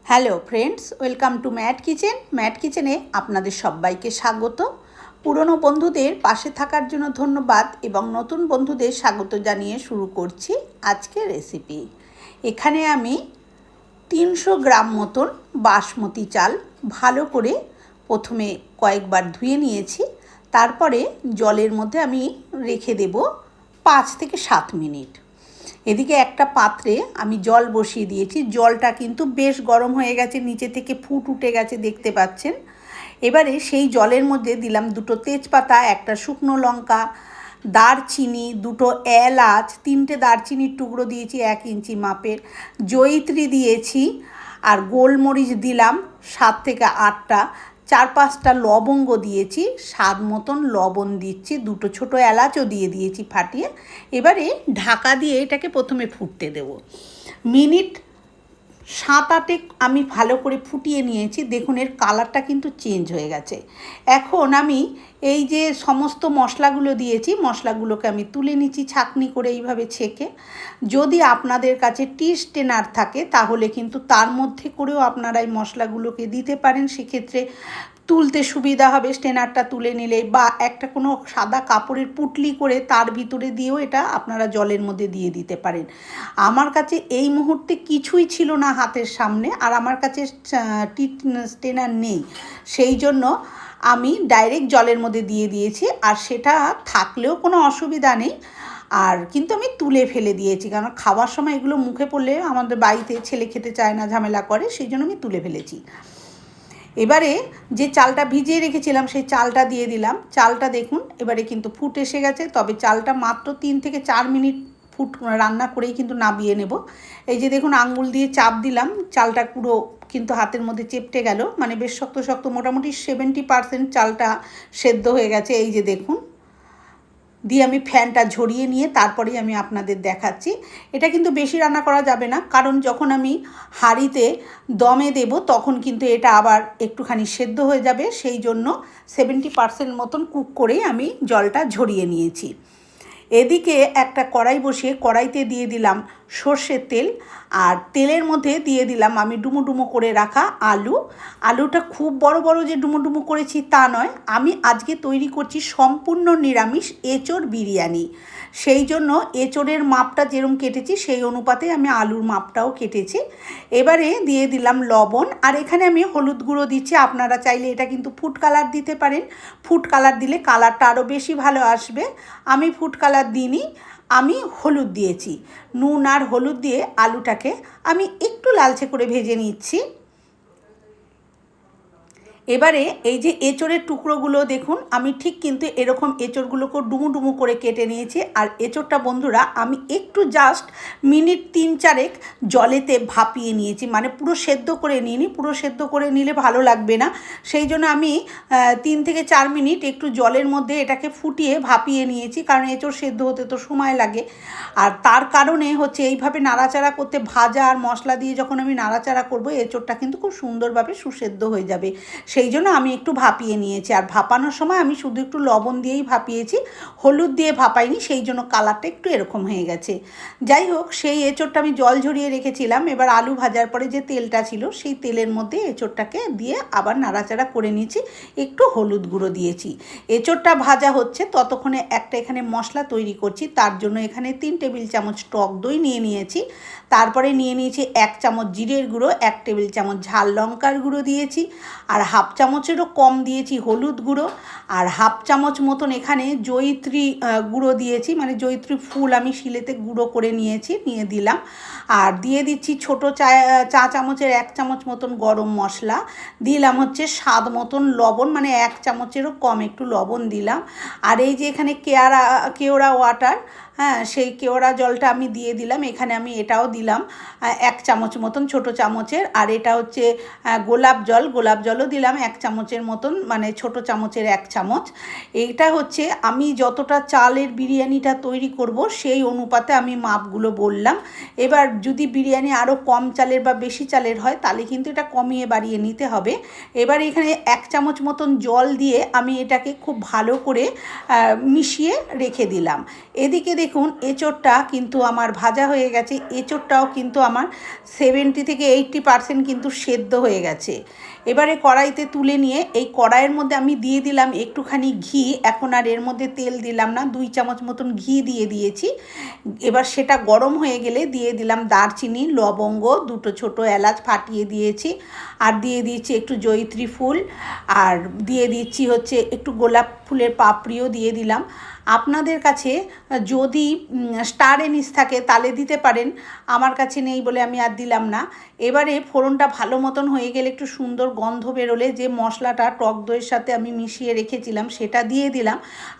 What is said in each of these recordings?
Hello friends, welcome to Mat Kitchen. Mat কিচেনে আপনাদের সবাইকে স্বাগত। পুরনো বন্ধুদের পাশে থাকার জন্য ধন্যবাদ এবং নতুন বন্ধুদের স্বাগত জানিয়ে শুরু করছি আজকের রেসিপি। এখানে আমি 300 গ্রাম মতন বাসমতি চাল ভালো করে প্রথমে কয়েকবার ধুয়ে নিয়েছি। তারপরে জলের মধ্যে আমি রেখে দেব 5 থেকে 7 মিনিট। এদিকে একটা পাত্রে আমি জল বসিয়ে দিয়েছি। জলটা কিন্তু বেশ গরম হয়ে গেছে, নিচে থেকে ফুট উঠে গেছে, দেখতে পাচ্ছেন। এবারে সেই জলের মধ্যে দিলাম 2টো তেজপাতা, একটা শুকনো লঙ্কা, দারচিনি, 2টো এলাচ, 3টে দারচিনির টুকরো দিয়েছি 1 ইঞ্চি মাপের, জয়িত্রী দিয়েছি, আর গোলমরিচ দিলাম 7 থেকে 8টা, 4-5টা লবঙ্গ দিয়েছি, স্বাদ মতন লবণ দিচ্ছি, 2টো ছোটো এলাচও দিয়ে দিয়েছি ফাটিয়ে। এবারে ঢাকা দিয়ে এটাকে প্রথমে ফুটতে দেব। মিনিট 7-8 আমি ভালো করে ফুটিয়ে নিয়েছি। দেখুন এর কালারটা কিন্তু চেঞ্জ হয়ে গেছে। এখন আমি এই যে সমস্ত মশলাগুলো দিয়েছি, মশলাগুলোকে আমি তুলে নিচ্ছি ছাঁকনি করে এইভাবে ছেঁকে। যদি আপনাদের কাছে টি স্টেনার থাকে তাহলে কিন্তু তার মধ্যে করেও আপনারা এই মশলাগুলোকে দিতে পারেন, সেক্ষেত্রে তুলতে সুবিধা হবে। স্টেনারটা তুলে নিলে বা একটা কোনো সাদা কাপড়ের পুটলি করে তার ভিতরে দিয়েও এটা আপনারা জলের মধ্যে দিয়ে দিতে পারেন। আমার কাছে এই মুহূর্তে কিছুই ছিল না হাতের সামনে, আর আমার কাছে টি স্টেনার নেই, সেই জন্য আমি ডাইরেক্ট জলের মধ্যে দিয়ে দিয়েছি। আর সেটা থাকলেও কোনো অসুবিধা নেই, আর কিন্তু আমি তুলে ফেলে দিয়েছি, কারণ খাওয়ার সময় এগুলো মুখে পড়লে আমাদের বাড়িতে ছেলে খেতে চায় না, ঝামেলা করে, সেই জন্য আমি তুলে ফেলেছি। এবারে যে চালটা ভিজিয়ে রেখেছিলাম সেই চালটা দিয়ে দিলাম। চালটা দেখুন এবারে কিন্তু ফুট এসে গেছে, তবে চালটা মাত্র 3 থেকে 4 মিনিট রান্না করেই কিন্তু নামিয়ে নেব। এই যে দেখুন আঙ্গুল দিয়ে চাপ দিলাম, চালটা পুরো কিন্তু হাতের মধ্যে চেপটে গেল, মানে বেশ শক্ত শক্ত, মোটামুটি 70% চালটা সেদ্ধ হয়ে গেছে। এই যে দেখুন, দিয়ে আমি ফ্যানটা ঝরিয়ে নিয়ে তারপরেই আমি আপনাদের দেখাচ্ছি। এটা কিন্তু বেশি রান্না করা যাবে না, কারণ যখন আমি হাঁড়িতে দমে দেব তখন কিন্তু এটা আবার একটুখানি সেদ্ধ হয়ে যাবে, সেই জন্য 70% মতন কুক করেই আমি জলটা ঝরিয়ে নিয়েছি। এদিকে একটা কড়াই বসিয়ে কড়াইতে দিয়ে দিলাম সর্ষের তেল, আর তেলের মধ্যে দিয়ে দিলাম আমি ডুমো ডুমো করে রাখা আলু। আলুটা খুব বড় বড় যে ডুমো ডুমো করেছি তা নয়, আমি আজকে তৈরি করছি সম্পূর্ণ নিরামিষ এঁচোড় বিরিয়ানি, সেই জন্য এঁচোড়ের মাপটা যেরকম কেটেছি সেই অনুপাতে আমি আলুর মাপটাও কেটেছি। এবারে দিয়ে দিলাম লবণ, আর এখানে আমি হলুদ গুঁড়ো দিচ্ছি। আপনারা চাইলে এটা কিন্তু ফুড কালার দিতে পারেন, ফুড কালার দিলে কালারটা আরও বেশি ভালো আসবে। আমি ফুড কালার দিইনি, আমি হলুদ দিয়েছি। নুন আর হলুদ দিয়ে আলুটাকে আমি একটু লালচে করে ভেজে নিচ্ছি। এবারে এই যে এঁচোড়ের টুকরোগুলো দেখুন, আমি ঠিক কিন্তু এরকম এঁচোড়গুলোকে ডুমু ডুমু করে কেটে নিয়েছি। আর এঁচোড়টা বন্ধুরা আমি একটু জাস্ট মিনিট 3-4 জলেতে ভাপিয়ে নিয়েছি, মানে পুরো সেদ্ধ করে নিইনি, পুরো সেদ্ধ করে নিলে ভালো লাগবে না, সেই জন্য আমি 3 থেকে 4 মিনিট একটু জলের মধ্যে এটাকে ফুটিয়ে ভাপিয়ে নিয়েছি, কারণ এঁচোড় সেদ্ধ হতে তো সময় লাগে। আর তার কারণে হচ্ছে এইভাবে নাড়াচাড়া করতে, ভাজা আর মশলা দিয়ে যখন আমি নাড়াচাড়া করব এঁচোড়টা কিন্তু খুব সুন্দরভাবে সুসেদ্ধ হয়ে যাবে, সেই জন্য আমি একটু ভাপিয়ে নিয়েছি। আর ভাপানোর সময় আমি শুধু একটু লবণ দিয়েই ভাপিয়েছি, হলুদ দিয়ে ভাপাইনি, সেই জন্য কালারটা একটু এরকম হয়ে গেছে। যাই হোক, সেই এঁচোড়টা আমি জল ঝরিয়ে রেখেছিলাম। এবার আলু ভাজার পরে যে তেলটা ছিল সেই তেলের মধ্যে এঁচোড়টাকে দিয়ে আবার নাড়াচাড়া করে নিয়েছি, একটু হলুদ গুঁড়ো দিয়েছি। এঁচোড়টা ভাজা হচ্ছে ততক্ষণে একটা এখানে মশলা তৈরি করছি, তার জন্য এখানে 3 টেবিল চামচ টক দই নিয়ে নিয়েছি। তারপরে নিয়ে নিয়েছি 1 চামচ জিরের গুঁড়ো, 1 টেবিল চামচ ঝাল লঙ্কার গুঁড়ো দিয়েছি, আর হাফ চামচেরও কম দিয়েছি হলুদ গুঁড়ো, আর হাফ চামচ মতন এখানে জয়িত্রী গুঁড়ো দিয়েছি, মানে জয়িত্রী ফুল আমি শিলেতে গুঁড়ো করে নিয়ে দিলাম। আর দিয়ে দিচ্ছি ছোটো চা চামচের 1 চামচ মতন গরম মশলা, দিলাম হচ্ছে স্বাদ মতন লবণ, মানে 1 চামচেরও কম একটু লবণ দিলাম। আর এই যে এখানে কেওড়া ওয়াটার, হ্যাঁ, সেই কেওড়া জলটা আমি দিয়ে দিলাম। এখানে আমি এটাও দিলাম 1 চামচ মতন ছোটো চামচের। আর এটা হচ্ছে গোলাপ জলও দিলাম 1 চামচের মতন, মানে ছোটো চামচের 1 চামচ। এইটা হচ্ছে আমি যতটা চালের বিরিয়ানিটা তৈরি করব সেই অনুপাতে আমি মাপগুলো বললাম। এবার যদি বিরিয়ানি আরও কম চালের বা বেশি চালের হয় তাহলে কিন্তু এটা কমিয়ে বাড়িয়ে নিতে হবে। এবার এখানে 1 চামচ মতন জল দিয়ে আমি এটাকে খুব ভালো করে মিশিয়ে রেখে দিলাম। এদিকে দেখুন এঁচোড়টা কিন্তু আমার ভাজা হয়ে গেছে, এঁচোড়টাও কিন্তু আমার 70 থেকে 80% কিন্তু সেদ্ধ হয়ে গেছে। এবারে কড়াইতে তুলে নিয়ে এই কড়াইয়ের মধ্যে আমি দিয়ে দিলাম একটুখানি ঘি। এখন আর এর মধ্যে তেল দিলাম না, 2 চামচ মতন ঘি দিয়ে দিয়েছি। এবার সেটা গরম হয়ে গেলে দিয়ে দিলাম দারচিনি, লবঙ্গ, 2টো ছোটো এলাচ ফাটিয়ে দিয়েছি, আর দিয়ে দিয়েছি একটু জয়িত্রী ফুল, আর দিয়ে দিচ্ছি হচ্ছে একটু গোলাপ ফুলের পাপড়িও দিয়ে দিলাম। আপনাদের কাছে যদি স্টার এনিস থাকে তাহলে দিতে পারেন, আমার কাছে নেই বলে আমি আর দিলাম না। এবারে ফোড়নটা ভালো মতন হয়ে গেলে একটু সুন্দর গন্ধ বেরোলে যে মশলাটা টক দইয়ের সাথে আমি মিশিয়ে রেখেছিলাম সেটা দিয়ে দিলাম,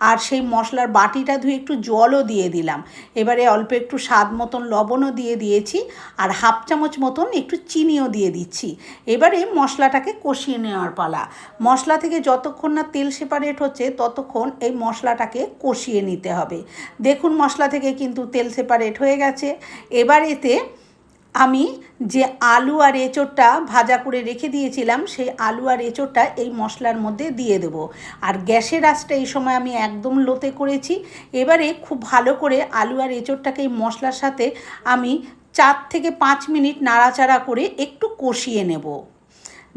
আর সেই মশলার বাটিটা ধুয়ে একটু জলও দিয়ে দিলাম। এবারে অল্প একটু স্বাদ মতন লবণও দিয়ে দিয়েছি, আর হাফ চামচ মতন একটু চিনিও দিয়ে দিচ্ছি। এবারে মশলাটাকে কষিয়ে নেওয়ার পালা। মশলা থেকে যতক্ষণ না তেল সেপারেট হচ্ছে ততক্ষণ এই মশলাটাকে কষিয়ে নিতে হবে। দেখুন মশলা থেকে কিন্তু তেল সেপারেট হয়ে গেছে। এবার এতে আমি যে আলু আর এঁচোড়টা ভাজা করে রেখে দিয়েছিলাম সেই আলু আর এঁচোড়টা এই মশলার মধ্যে দিয়ে দেবো। আর গ্যাসের আঁচটা এই সময় আমি একদম লোতে করেছি। এবারে খুব ভালো করে আলু আর এঁচোড়টাকে এই মশলার সাথে আমি 4 থেকে 5 মিনিট নাড়াচাড়া করে একটু কষিয়ে নেব,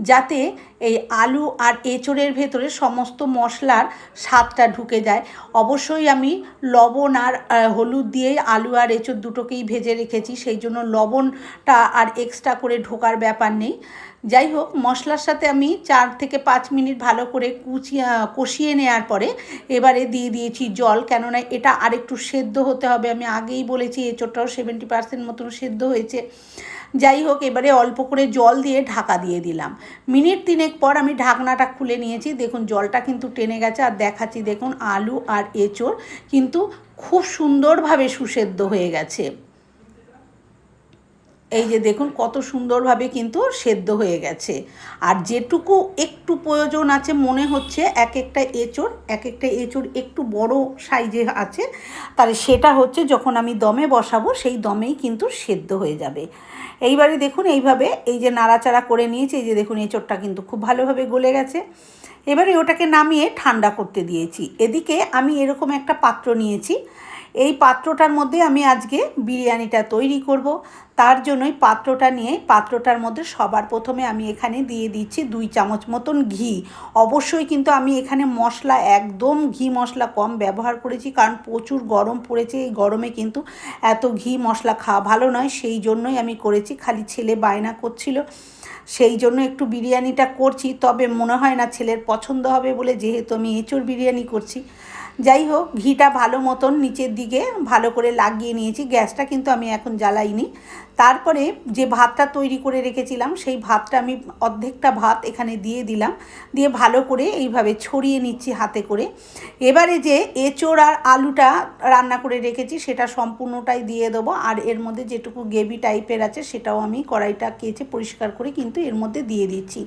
যাতে এই আলু আর এঁচোড়ের ভেতরে সমস্ত মশলার স্বাদটা ঢুকে যায়। অবশ্যই আমি লবণ আর হলুদ দিয়ে আলু আর এঁচোড় দুটোকেই ভেজে রেখেছি, সেই জন্য লবণটা আর এক্সট্রা করে ঢোকার ব্যাপার নেই। যাই হোক, মশলার সাথে আমি 4 থেকে 5 মিনিট ভালো করে কষিয়ে নেওয়ার পরে এবারে দিয়ে দিয়েছি জল, কেননা এটা আরেকটু সেদ্ধ হতে হবে। আমি আগেই বলেছি এঁচোড়টাও 70% মতন সেদ্ধ হয়েছে। যাই হোক, এবারে অল্প করে জল দিয়ে ঢাকা দিয়ে দিলাম। মিনিট 3 পর আমি ঢাকনাটা খুলে নিয়েছি। দেখুন জলটা কিন্তু টেনে গেছে, আর দেখাচ্ছি দেখুন আলু আর এঁচোড় কিন্তু খুব সুন্দরভাবে সুসেদ্ধ হয়ে গেছে। এই যে দেখুন কত সুন্দরভাবে কিন্তু সেদ্ধ হয়ে গেছে। আর যেটুকু একটু প্রয়োজন আছে মনে হচ্ছে এক একটা এঁচোড় একটু বড় সাইজে আছে, তাহলে সেটা হচ্ছে যখন আমি দমে বসাবো সেই দমেই কিন্তু সেদ্ধ হয়ে যাবে। এইবারে দেখুন এইভাবে এই যে নাড়াচাড়া করে নিয়েছি, এই যে দেখুন এঁচোড়টা কিন্তু খুব ভালোভাবে গলে গেছে। এবারে ওটাকে নামিয়ে ঠান্ডা করতে দিয়েছি। এদিকে আমি এরকম একটা পাত্র নিয়েছি, এই পাত্রটার মধ্যে আমি আজকে বিরিয়ানিটা তৈরি করব। তার জন্যই পাত্রটা নিয়ে পাত্রটার মধ্যে সবার প্রথমে আমি এখানে দিয়ে দিচ্ছি 2 চামচ মতন ঘি। অবশ্যই কিন্তু আমি এখানে মশলা একদম ঘি মশলা কম ব্যবহার করেছি, কারণ প্রচুর গরম পড়েছে। এই গরমে কিন্তু এত ঘি মশলা খাওয়া ভালো নয়, সেই জন্যই আমি করেছি। খালি ছেলে বায়না করছিল, সেই জন্য একটু বিরিয়ানিটা করছি। তবে মনে হয় না ছেলের পছন্দ হবে বলে, যেহেতু আমি এঁচোড় বিরিয়ানি করছি। যাই হোক, ঘিটা ভালো মতন নিচের দিকে ভালো করে লাগিয়ে নিয়েছি। গ্যাসটা কিন্তু আমি এখন জ্বালাইনি। তারপরে যে ভাতটা তৈরি করে রেখেছিলাম সেই ভাতটা আমি অর্ধেকটা ভাত এখানে দিয়ে দিলাম, দিয়ে ভালো করে এইভাবে ছড়িয়ে নিচ্ছি হাতে করে। এবারে যে এঁচোড় আর আলুটা রান্না করে রেখেছি সেটা সম্পূর্ণটাই দিয়ে দেবো, আর এর মধ্যে যেটুকু গ্রেভি টাইপের আছে সেটাও আমি কড়াইটা কেচে পরিষ্কার করে কিন্তু এর মধ্যে দিয়ে দিচ্ছি।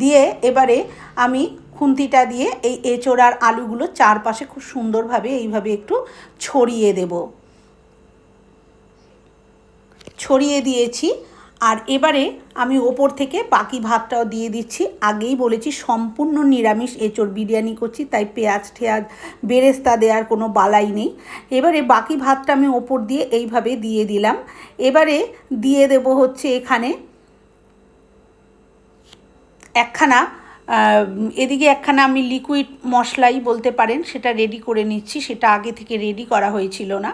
দিয়ে এবারে আমি খুন্তিটা দিয়ে এই এঁচোড় আর আলুগুলো চারপাশে খুব সুন্দরভাবে এইভাবে একটু ছড়িয়ে দেব। ছড়িয়ে দিয়েছি, আর এবারে আমি ওপর থেকে বাকি ভাতটাও দিয়ে দিচ্ছি। আগেই বলেছি সম্পূর্ণ নিরামিষ এঁচোড় বিরিয়ানি করছি, তাই পেঁয়াজ ঠেয়াজ বেরেস্তা দেওয়ার কোনো বালাই নেই। এবারে বাকি ভাতটা আমি ওপর দিয়ে এইভাবে দিয়ে দিলাম। এবারে দিয়ে দেব হচ্ছে এখানে একখানা এদিকে একখানা আমি লিকুইড মশলাই বলতে পারেন, সেটা রেডি করে নিচ্ছি। সেটা আগে থেকে রেডি করা হয়েছিল না।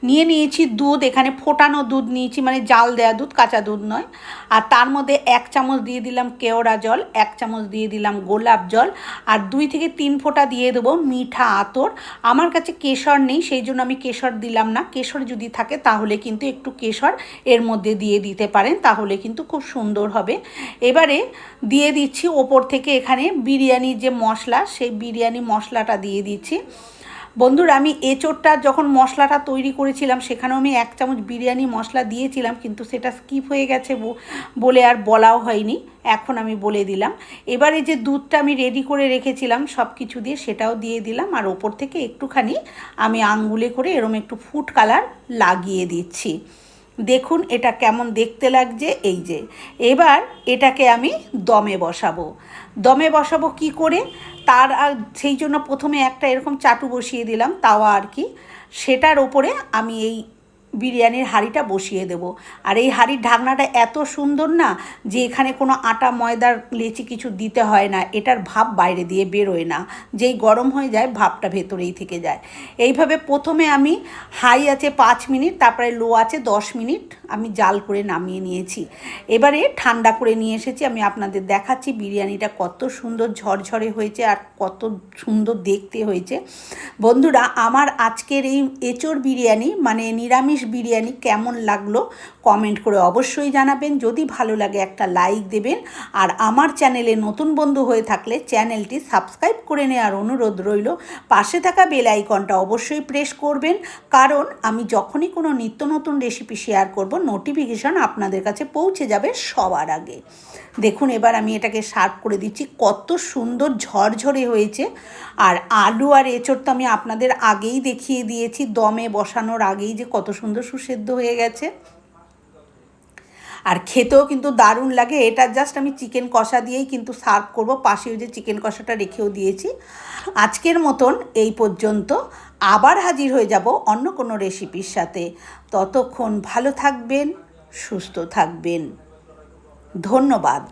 নিয়ে নিয়েছি দুধ, এখানে ফোটানো দুধ নিয়েছি, মানে জাল দেওয়া দুধ, কাঁচা দুধ নয়। আর তার মধ্যে 1 চামচ দিয়ে দিলাম কেওড়া জল, 1 চামচ দিয়ে দিলাম গোলাপ জল, আর 2 থেকে 3 ফোঁটা দিয়ে দেবো মিঠা আতর। আমার কাছে কেশর নেই, সেই জন্য আমি কেশর দিলাম না। কেশর যদি থাকে তাহলে কিন্তু একটু কেশর এর মধ্যে দিয়ে দিতে পারেন, তাহলে কিন্তু খুব সুন্দর হবে। এবারে দিয়ে দিচ্ছি ওপর থেকে এখানে বিরিয়ানির যে মশলা, সেই বিরিয়ানি মশলাটা দিয়ে দিচ্ছি। বন্ধুরা, আমি এঁচোড়টা যখন মশলাটা তৈরি করেছিলাম সেখানেও আমি 1 চামচ বিরিয়ানি মশলা দিয়েছিলাম, কিন্তু সেটা স্কিপ হয়ে গেছে বলে আর বলাও হয়নি, এখন আমি বলে দিলাম। এবারে যে দুধটা আমি রেডি করে রেখেছিলাম সব কিছু দিয়ে, সেটাও দিয়ে দিলাম, আর ওপর থেকে একটুখানি আমি আঙ্গুলে করে এরম একটু ফুড কালার লাগিয়ে দিচ্ছি। দেখুন এটা কেমন দেখতে লাগছে। এই যে এবার এটাকে আমি দমে বসাবো কি করে, সেই জন্য প্রথমে একটা এরকম চাটু বসিয়ে দিলাম, তাওয়া আর কি। সেটার ওপরে আমি এই বিরিয়ানির হাঁড়িটা বসিয়ে দেব। আর এই হাঁড়ির ঢাকনাটা এত সুন্দর না যে এখানে কোনো আটা ময়দার লেচি কিছু দিতে হয় না, এটার ভাপ বাইরে দিয়ে বেরোয় না, যেই গরম হয়ে যায় ভাপটা ভেতরেই থেকে যায়। এইভাবে প্রথমে আমি হাই আছে 5 মিনিট, তারপরে লো আছে 10 মিনিট আমি জাল করে নামিয়ে নিয়েছি। এবারে ঠান্ডা করে নিয়ে এসেছি, আমি আপনাদের দেখাচ্ছি বিরিয়ানিটা কত সুন্দর ঝরঝরে হয়েছে আর কত সুন্দর দেখতে হয়েছে। বন্ধুরা, আমার আজকের এই এঁচোড় বিরিয়ানি মানে নিরামিষ বিরিয়ানি কেমন লাগলো কমেন্ট করে অবশ্যই জানাবেন। যদি ভালো লাগে একটা লাইক দেবেন, আর আমার চ্যানেলে নতুন বন্ধু হয়ে থাকলে চ্যানেলটি সাবস্ক্রাইব করে নেওয়ার অনুরোধ রইল। পাশে থাকা বেল আইকনটা অবশ্যই প্রেস করবেন, কারণ আমি যখনই কোনো নিত্য নতুন রেসিপি শেয়ার করব নোটিফিকেশন আপনাদের কাছে পৌঁছে যাবে সবার আগে। দেখুন এবার আমি এটাকে সার্ভ করে দিচ্ছি, কত সুন্দর ঝরঝরে হয়েছে। আর আলু আর এঁচোড় তো আমি আপনাদের আগেই দেখিয়ে দিয়েছি, দমে বসানোর আগেই যে কত সুন্দর সুসেদ্ধ হয়ে গেছে। আর খেতেও কিন্তু দারুণ লাগে। এটা জাস্ট আমি চিকেন কষা দিয়েই কিন্তু সার্ভ করব, পাশেও যে চিকেন কষাটা রেখেও দিয়েছি। আজকের মতন এই পর্যন্ত, আবার হাজির হয়ে যাব অন্য কোনো রেসিপির সাথে। ততক্ষণ ভালো থাকবেন, সুস্থ থাকবেন। ধন্যবাদ।